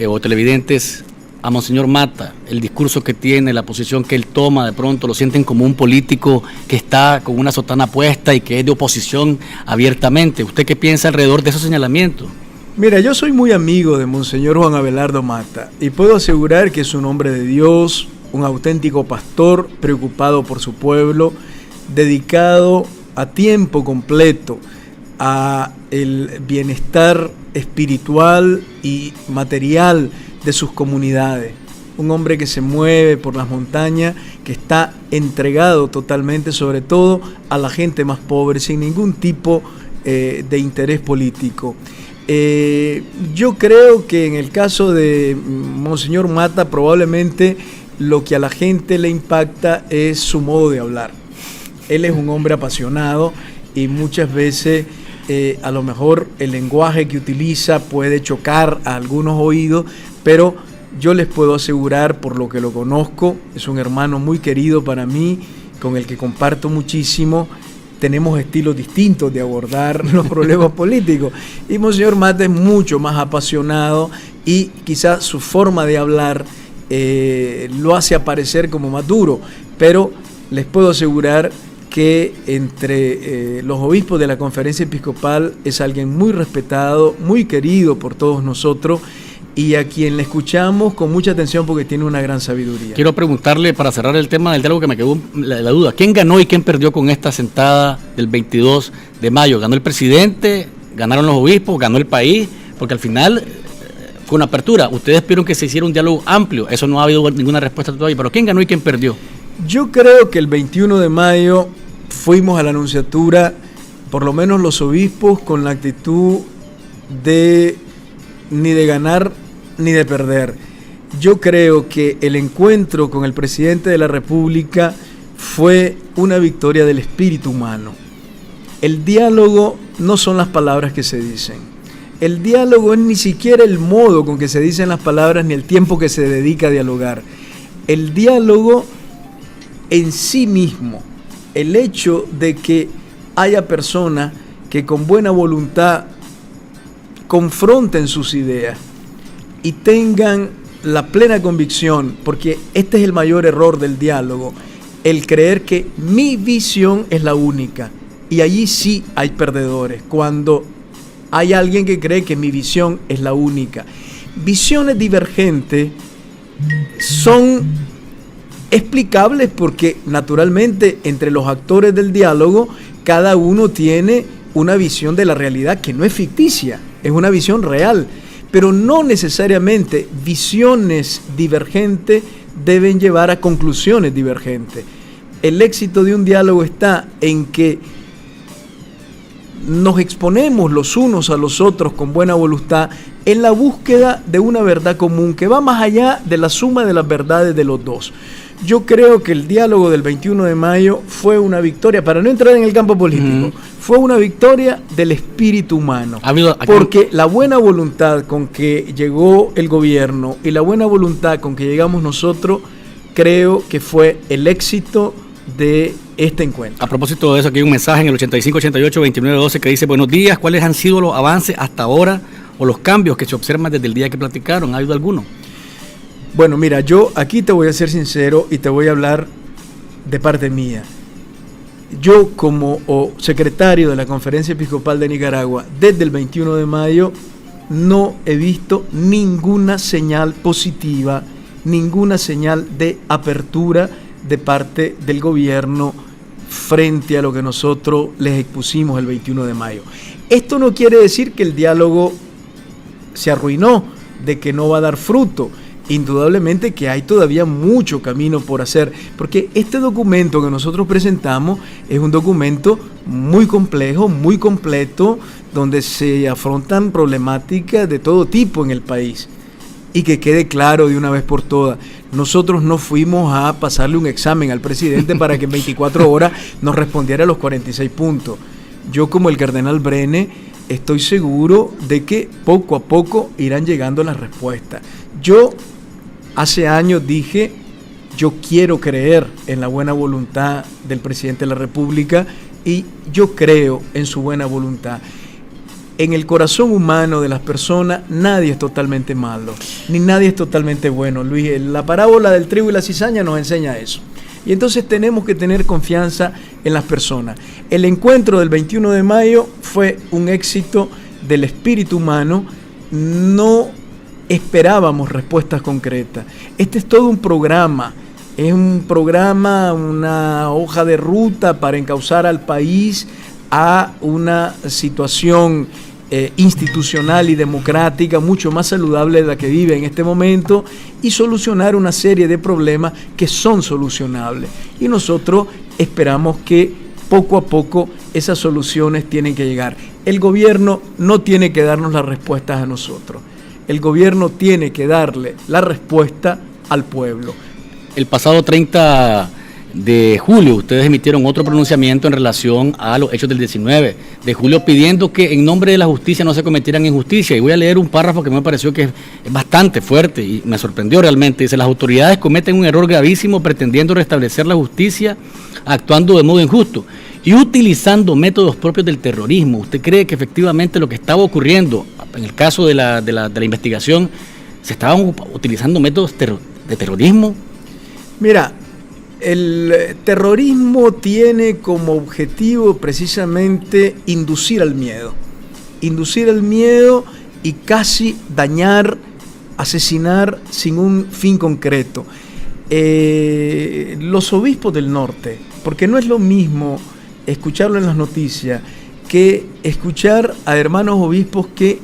o televidentes, a Monseñor Mata, el discurso que tiene, la posición que él toma, de pronto lo sienten como un político que está con una sotana puesta y que es de oposición abiertamente. ¿Usted qué piensa alrededor de esos señalamientos? Mira, yo soy muy amigo de Monseñor Juan Abelardo Mata y puedo asegurar que es un hombre de Dios, un auténtico pastor preocupado por su pueblo, dedicado a tiempo completo a el bienestar espiritual y material de sus comunidades. Un hombre que se mueve por las montañas, que está entregado totalmente, sobre todo a la gente más pobre, sin ningún tipo de interés político. Yo creo que en el caso de Monseñor Mata, probablemente lo que a la gente le impacta es su modo de hablar. Él es un hombre apasionado y muchas veces a lo mejor el lenguaje que utiliza puede chocar a algunos oídos, pero yo les puedo asegurar, por lo que lo conozco, es un hermano muy querido para mí, con el que comparto muchísimo. Tenemos estilos distintos de abordar los problemas políticos. Y Monseñor Mata es mucho más apasionado y quizás su forma de hablar lo hace aparecer como más duro. Pero les puedo asegurar que entre los obispos de la Conferencia Episcopal es alguien muy respetado, muy querido por todos nosotros y a quien le escuchamos con mucha atención porque tiene una gran sabiduría. Quiero preguntarle, para cerrar el tema del diálogo, que me quedó la duda, ¿quién ganó y quién perdió con esta sentada del 22 de mayo? ¿Ganó el presidente? ¿Ganaron los obispos? ¿Ganó el país? Porque al final fue una apertura. Ustedes pidieron que se hiciera un diálogo amplio, eso no ha habido ninguna respuesta todavía, pero ¿quién ganó y quién perdió? Yo creo que el 21 de mayo fuimos a la Nunciatura, por lo menos los obispos, con la actitud de ni de ganar ni de perder. Yo creo que el encuentro con el presidente de la República fue una victoria del espíritu humano. El diálogo no son las palabras que se dicen. El diálogo es ni siquiera el modo con que se dicen las palabras ni el tiempo que se dedica a dialogar. El diálogo en sí mismo, el hecho de que haya personas que con buena voluntad confronten sus ideas y tengan la plena convicción, porque este es el mayor error del diálogo, el creer que mi visión es la única, y allí sí hay perdedores, cuando hay alguien que cree que mi visión es la única. Visiones divergentes son explicables porque naturalmente entre los actores del diálogo cada uno tiene una visión de la realidad que no es ficticia, es una visión real, pero no necesariamente visiones divergentes deben llevar a conclusiones divergentes. El éxito de un diálogo está en que nos exponemos los unos a los otros con buena voluntad en la búsqueda de una verdad común que va más allá de la suma de las verdades de los dos. Yo creo que el diálogo del 21 de mayo fue una victoria, para no entrar en el campo político, fue una victoria del espíritu humano. Porque la buena voluntad con que llegó el gobierno y la buena voluntad con que llegamos nosotros, creo que fue el éxito de este encuentro. A propósito de eso, aquí hay un mensaje en el 8588-2912 que dice: buenos días, ¿cuáles han sido los avances hasta ahora o los cambios que se observan desde el día que platicaron? ¿Ha habido alguno? Bueno, mira, yo aquí te voy a ser sincero y te voy a hablar de parte mía. Yo como secretario de la Conferencia Episcopal de Nicaragua, desde el 21 de mayo, no he visto ninguna señal positiva ninguna señal de apertura de parte del gobierno frente a lo que nosotros les expusimos el 21 de mayo. Esto no quiere decir que el diálogo se arruinó, de que no va a dar fruto. Indudablemente que hay todavía mucho camino por hacer, porque este documento que nosotros presentamos es un documento muy complejo, muy completo, donde se afrontan problemáticas de todo tipo en el país. Y que quede claro de una vez por todas, nosotros no fuimos a pasarle un examen al presidente para que en 24 horas nos respondiera a los 46 puntos. Yo, como el cardenal Brene, estoy seguro de que poco a poco irán llegando las respuestas. Yo hace años dije, yo quiero creer en la buena voluntad del presidente de la República y yo creo en su buena voluntad. En el corazón humano de las personas nadie es totalmente malo, ni nadie es totalmente bueno. Luis, la parábola del trigo y la cizaña nos enseña eso. Y entonces tenemos que tener confianza en las personas. El encuentro del 21 de mayo fue un éxito del espíritu humano. No esperábamos respuestas concretas. Este es todo un programa. Es un programa, una hoja de ruta para encauzar al país a una situación institucional y democrática mucho más saludable de la que vive en este momento y solucionar una serie de problemas que son solucionables. Y nosotros esperamos que poco a poco esas soluciones tienen que llegar. El gobierno no tiene que darnos las respuestas a nosotros. El gobierno tiene que darle la respuesta al pueblo. El pasado 30 de julio ustedes emitieron otro pronunciamiento en relación a los hechos del 19 de julio pidiendo que en nombre de la justicia no se cometieran injusticias, y voy a leer un párrafo que me pareció que es bastante fuerte y me sorprendió realmente. Dice: las autoridades cometen un error gravísimo pretendiendo restablecer la justicia actuando de modo injusto y utilizando métodos propios del terrorismo. ¿Usted cree que efectivamente lo que estaba ocurriendo en el caso de la investigación se estaban utilizando métodos de terrorismo? Mira, el terrorismo tiene como objetivo precisamente inducir al miedo y casi dañar, asesinar sin un fin concreto. Los obispos del norte, porque no es lo mismo escucharlo en las noticias que escuchar a hermanos obispos que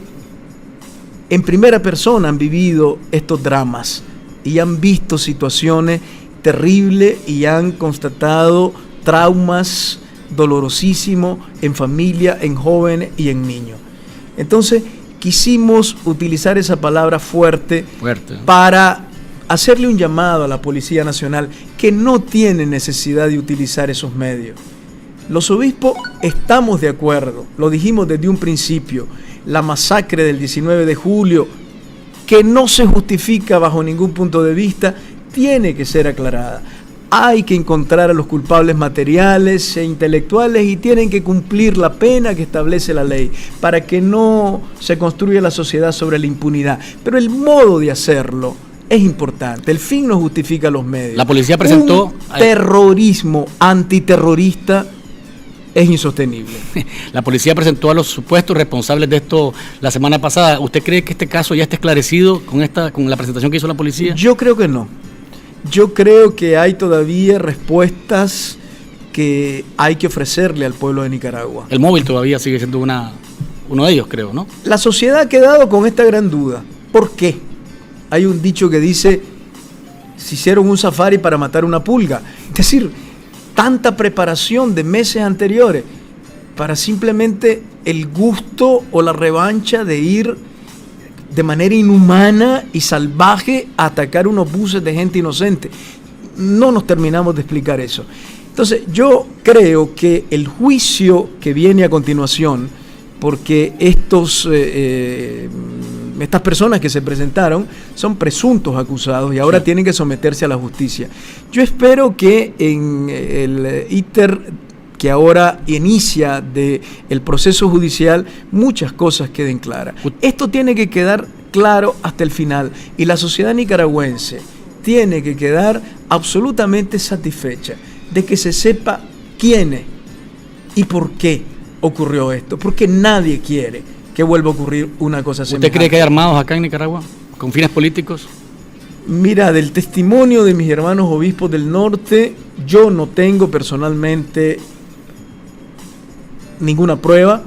en primera persona han vivido estos dramas y han visto situaciones terrible y han constatado traumas dolorosísimos en familia, en jóvenes y en niños. Entonces quisimos utilizar esa palabra fuerte para hacerle un llamado a la Policía Nacional que no tiene necesidad de utilizar esos medios. Los obispos estamos de acuerdo, lo dijimos desde un principio, la masacre del 19 de julio, que no se justifica bajo ningún punto de vista, tiene que ser aclarada. Hay que encontrar a los culpables materiales e intelectuales y tienen que cumplir la pena que establece la ley para que no se construya la sociedad sobre la impunidad. Pero el modo de hacerlo es importante. El fin no justifica los medios. La policía presentó un terrorismo antiterrorista es insostenible. La policía presentó a los supuestos responsables de esto la semana pasada. ¿Usted cree que este caso ya está esclarecido con la presentación que hizo la policía? Yo creo que no. Yo creo que hay todavía respuestas que hay que ofrecerle al pueblo de Nicaragua. El móvil todavía sigue siendo uno de ellos, creo, ¿no? La sociedad ha quedado con esta gran duda. ¿Por qué? Hay un dicho que dice: se hicieron un safari para matar una pulga. Es decir, tanta preparación de meses anteriores para simplemente el gusto o la revancha de ir de manera inhumana y salvaje a atacar unos buses de gente inocente. No nos terminamos de explicar eso. Entonces yo creo que el juicio que viene a continuación, porque estas personas que se presentaron son presuntos acusados y ahora tienen que someterse a la justicia. Yo espero que en el íter que ahora inicia el proceso judicial, muchas cosas queden claras. Esto tiene que quedar claro hasta el final y la sociedad nicaragüense tiene que quedar absolutamente satisfecha de que se sepa quién y por qué ocurrió esto, porque nadie quiere que vuelva a ocurrir una cosa semejante. ¿Usted cree que hay armados acá en Nicaragua con fines políticos? Mira, del testimonio de mis hermanos obispos del norte, yo no tengo personalmente ninguna prueba,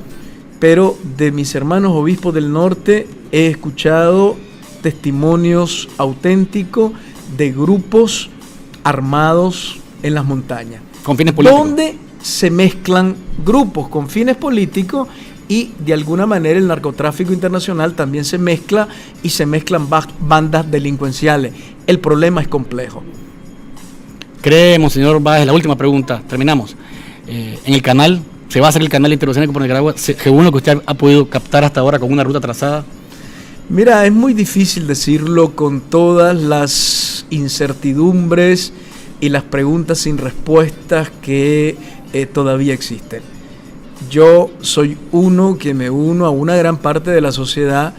pero de mis hermanos obispos del norte he escuchado testimonios auténticos de grupos armados en las montañas. Con fines políticos. Donde se mezclan grupos con fines políticos y de alguna manera el narcotráfico internacional también se mezcla y se mezclan bandas delincuenciales. El problema es complejo. ¿Cree, Monseñor Báez, la última pregunta, terminamos, en el canal, se va a hacer el canal interoceánico por Nicaragua, según lo que usted ha podido captar hasta ahora con una ruta trazada? Mira, es muy difícil decirlo con todas las incertidumbres y las preguntas sin respuestas que todavía existen. Yo soy uno que me uno a una gran parte de la sociedad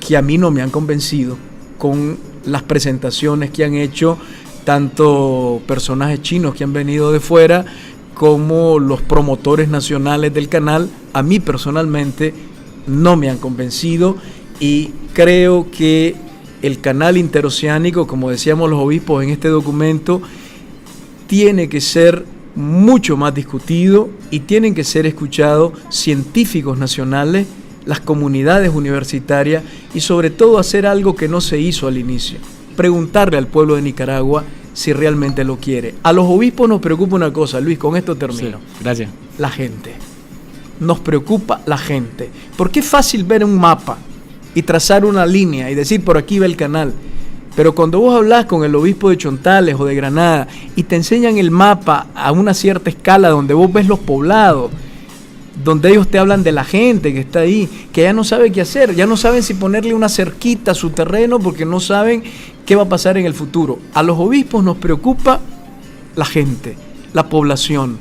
que a mí no me han convencido con las presentaciones que han hecho tanto personajes chinos que han venido de fuera como los promotores nacionales del canal. A mí personalmente no me han convencido y creo que el canal interoceánico, como decíamos los obispos en este documento, tiene que ser mucho más discutido y tienen que ser escuchados científicos nacionales, las comunidades universitarias y sobre todo hacer algo que no se hizo al inicio, preguntarle al pueblo de Nicaragua si realmente lo quiere. A los obispos nos preocupa una cosa, Luis, con esto termino. Sí, gracias. La gente. Nos preocupa la gente, porque es fácil ver un mapa y trazar una línea y decir por aquí va el canal. Pero cuando vos hablas con el obispo de Chontales o de Granada y te enseñan el mapa a una cierta escala donde vos ves los poblados, donde ellos te hablan de la gente que está ahí, que ya no sabe qué hacer, ya no saben si ponerle una cerquita a su terreno porque no saben qué va a pasar en el futuro. A los obispos nos preocupa la gente, la población,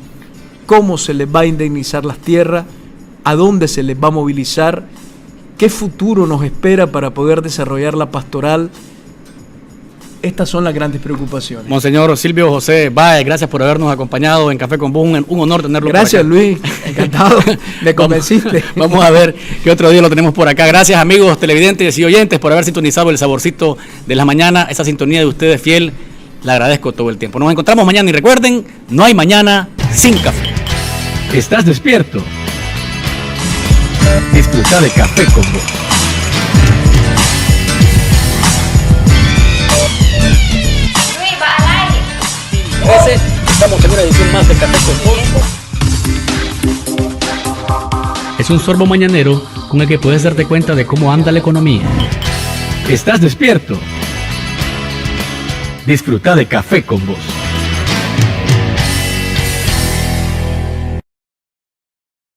cómo se les va a indemnizar las tierras, a dónde se les va a movilizar, qué futuro nos espera para poder desarrollar la pastoral. Estas son las grandes preocupaciones. Monseñor Silvio José Báez, gracias por habernos acompañado en Café con Vos. Un honor tenerlo por acá. Gracias, Luis. Encantado. Me convenciste. Vamos a ver qué otro día lo tenemos por acá. Gracias, amigos televidentes y oyentes, por haber sintonizado el saborcito de la mañana. Esa sintonía de ustedes fiel, la agradezco todo el tiempo. Nos encontramos mañana y recuerden, no hay mañana sin café. ¿Estás despierto? Disfruta de Café con Vos. Estamos en una edición más de Café con Vos. Es un sorbo mañanero con el que puedes darte cuenta de cómo anda la economía. ¿Estás despierto? Disfruta de Café con Vos.